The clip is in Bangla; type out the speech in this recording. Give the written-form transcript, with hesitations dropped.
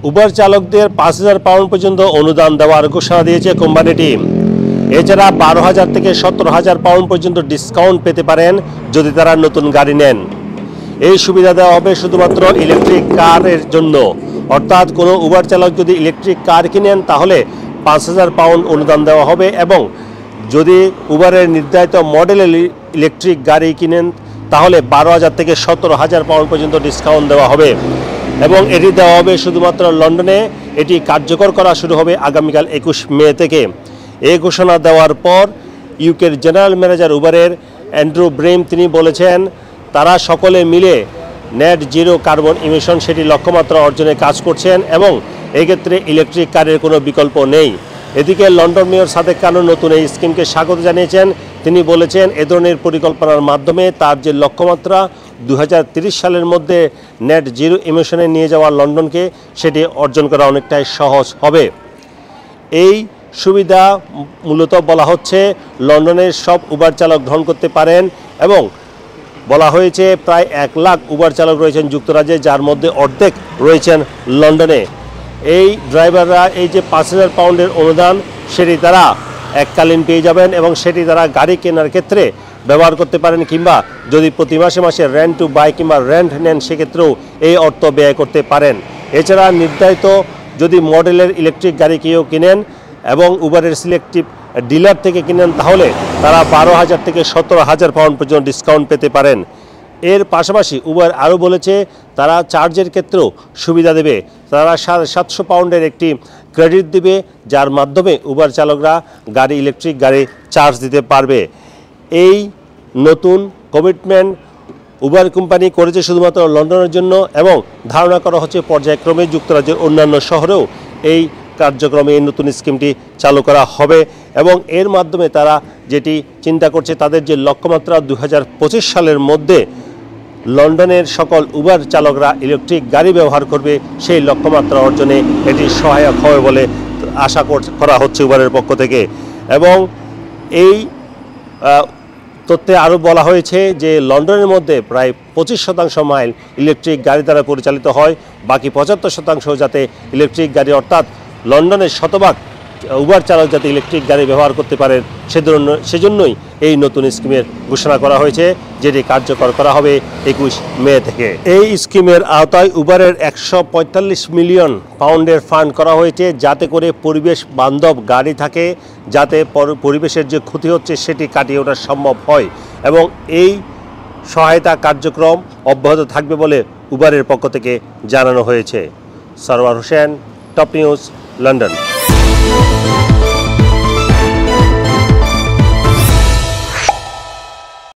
উবার চালকদের ৫,০০০ পাউন্ড পর্যন্ত অনুদান দেওয়ার ঘোষণা দিয়েছে কোম্পানিটি। এছাড়া ১২,০০০ থেকে ১৭,০০০ পাউন্ড পর্যন্ত ডিসকাউন্ট পেতে পারেন যদি তারা নতুন গাড়ি নেন। এই সুবিধা দেওয়া হবে শুধুমাত্র ইলেকট্রিক কারের জন্য, অর্থাৎ কোনো উবার চালক যদি ইলেকট্রিক কার কিনেন তাহলে ৫,০০০ পাউন্ড অনুদান দেওয়া হবে, এবং যদি উবারের নির্ধারিত মডেলের ইলেকট্রিক গাড়ি কিনেন তাহলে ১২,০০০ থেকে ১৭,০০০ পাউন্ড পর্যন্ত ডিসকাউন্ট দেওয়া হবে। এবং এটি দেওয়া হবে শুধুমাত্র লন্ডনে। এটি কার্যকর করা শুরু হবে আগামীকাল ২১ মে থেকে। এই ঘোষণা দেওয়ার পর ইউকের জেনারেল ম্যানেজার উবারের অ্যান্ড্রু ব্রেম তিনি বলেছেন তারা সকলে মিলে নেট জিরো কার্বন ইমিশন সেটি লক্ষ্যমাত্রা অর্জনে কাজ করছেন, এবং এক্ষেত্রে ইলেকট্রিক কারের কোনো বিকল্প নেই। এদিকে লন্ডন মেয়র সাদেক খানও নতুন এই স্কিমকে স্বাগত জানিয়েছেন। তিনি বলেছেন এ ধরনের পরিকল্পনার মাধ্যমে তার যে লক্ষ্যমাত্রা ২০৩০ সালের মধ্যে নেট জিরো ইমিশনে নিয়ে যাওয়া লন্ডনকে সেটি অর্জন করা অনেকটাই সহজ হবে। এই সুবিধা মূলত বলা হচ্ছে লন্ডনের সব উবার চালক গ্রহণ করতে পারেন, এবং বলা হয়েছে প্রায় ১ লাখ উবার চালক রয়েছেন যুক্তরাজ্যে, যার মধ্যে অর্ধেক রয়েছেন লন্ডনে। এই ড্রাইভাররা এই যে ৫,০০০ পাউন্ডের অনুদান সেটি তারা এককালীন পেয়ে যাবেন, এবং সেটি তারা গাড়ি কেনার ক্ষেত্রে ব্যবহার করতে পারেন, কিংবা যদি প্রতি মাসে মাসে রেন্ট টু বাই কিংবা রেন্ট নেন সেক্ষেত্রেও এই অর্থ ব্যয় করতে পারেন। এছাড়া নির্ধারিত যদি মডেলের ইলেকট্রিক গাড়ি কেউ কিনেন এবং উবারের সিলেক্টিভ ডিলার থেকে কিনেন তাহলে তারা ১২,০০০ থেকে ১৭,০০০ পাউন্ড পর্যন্ত ডিসকাউন্ট পেতে পারেন। এর পাশাপাশি উবার আরও বলেছে তারা চার্জের ক্ষেত্রেও সুবিধা দেবে। তারা ৭০০ পাউন্ডের একটি ক্রেডিট দেবে, যার মাধ্যমে উবার চালকরা ইলেকট্রিক গাড়ি চার্জ দিতে পারবে। এই নতুন কমিটমেন্ট উবার কোম্পানি করেছে শুধুমাত্র লন্ডনের জন্য, এবং ধারণা করা হচ্ছে পর্যায়ক্রমে যুক্তরাজ্যের অন্যান্য শহরেও এই কার্যক্রমে এই নতুন স্কিমটি চালু করা হবে। এবং এর মাধ্যমে তারা যেটি চিন্তা করছে তাদের যে লক্ষ্যমাত্রা ২০২৫ সালের মধ্যে লন্ডনের সকল উবার চালকরা ইলেকট্রিক গাড়ি ব্যবহার করবে, সেই লক্ষ্যমাত্রা অর্জনে এটি সহায়ক হবে বলে আশা করা হচ্ছে উবারের পক্ষ থেকে। এবং এই তথ্যে আরও বলা হয়েছে যে লন্ডনের মধ্যে প্রায় ২৫% মাইল ইলেকট্রিক গাড়ি দ্বারা পরিচালিত হয়, বাকি ৭৫% যাতে ইলেকট্রিক গাড়ি, অর্থাৎ লন্ডনের শতভাগ উবার চালক যাতে ইলেকট্রিক গাড়ি ব্যবহার করতে পারেন সেজন্যই এই নতুন স্কিমের ঘোষণা করা হয়েছে, যেটি কার্যকর করা হবে ২১ মে থেকে। এই স্কিমের আওতায় উবারের ১৪৫ মিলিয়ন পাউন্ডের ফান্ড করা হয়েছে, যাতে করে পরিবেশ বান্ধব গাড়ি থাকে, যাতে পরিবেশের যে ক্ষতি হচ্ছে সেটি কাটিয়ে ওঠা সম্ভব হয়। এবং এই সহায়তা কার্যক্রম অব্যাহত থাকবে বলে উবারের পক্ষ থেকে জানানো হয়েছে। Sarwar Hossain, top news, London.